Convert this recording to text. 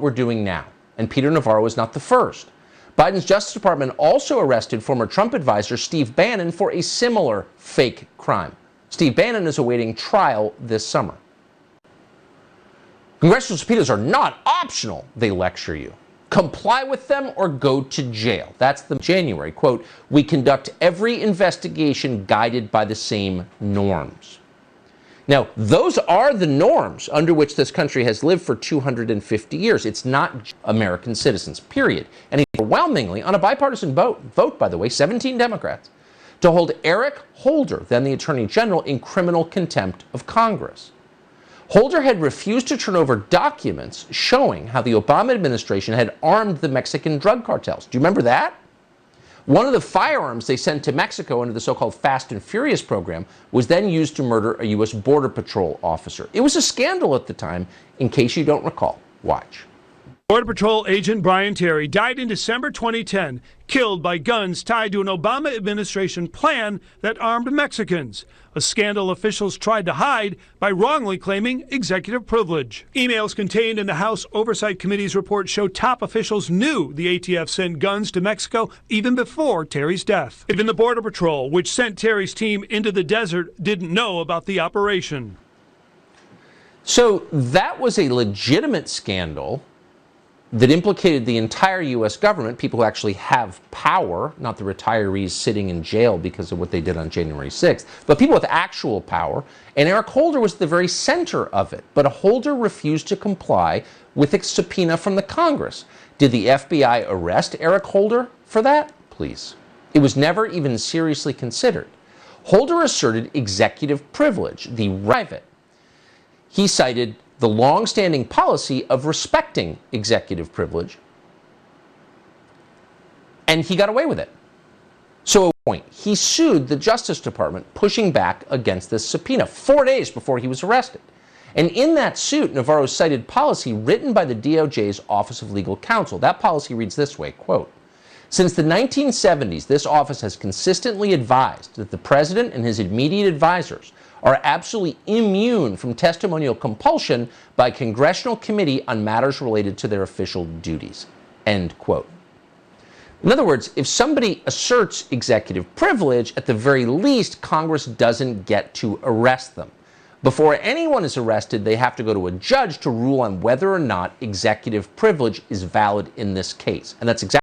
we're doing now. And Peter Navarro is not the first. Biden's Justice Department also arrested former Trump advisor Steve Bannon for a similar fake crime. Steve Bannon is awaiting trial this summer. Congressional subpoenas are not optional, they lecture you. Comply with them or go to jail. That's the January. Quote, we conduct every investigation guided by the same norms. Now, those are the norms under which this country has lived for 250 years. It's not American citizens, period. And overwhelmingly, on a bipartisan vote, by the way, 17 Democrats, to hold Eric Holder, then the Attorney General, in criminal contempt of Congress. Holder had refused to turn over documents showing how the Obama administration had armed the Mexican drug cartels. Do you remember that? One of the firearms they sent to Mexico under the so-called Fast and Furious program was then used to murder a U.S. Border Patrol officer. It was a scandal at the time, in case you don't recall. Watch. Border Patrol agent Brian Terry died in December 2010, killed by guns tied to an Obama administration plan that armed Mexicans, a scandal officials tried to hide by wrongly claiming executive privilege. Emails contained in the House Oversight Committee's report show top officials knew the ATF sent guns to Mexico even before Terry's death. Even the Border Patrol, which sent Terry's team into the desert, didn't know about the operation. So that was a legitimate scandal that implicated the entire U.S. government, people who actually have power, not the retirees sitting in jail because of what they did on January 6th, but people with actual power. And Eric Holder was the very center of it. But Holder refused to comply with a subpoena from the Congress. Did the FBI arrest Eric Holder for that? Please. It was never even seriously considered. Holder asserted executive privilege, the right of it. He cited the long-standing policy of respecting executive privilege, and he got away with it. So at one point, he sued the Justice Department, pushing back against this subpoena 4 days before he was arrested. And in that suit, Navarro cited policy written by the DOJ's Office of Legal Counsel. That policy reads this way, quote, since the 1970s, this office has consistently advised that the president and his immediate advisors are absolutely immune from testimonial compulsion by a congressional committee on matters related to their official duties, end quote. In other words, if somebody asserts executive privilege, at the very least, Congress doesn't get to arrest them. Before anyone is arrested, they have to go to a judge to rule on whether or not executive privilege is valid in this case. And that's exactly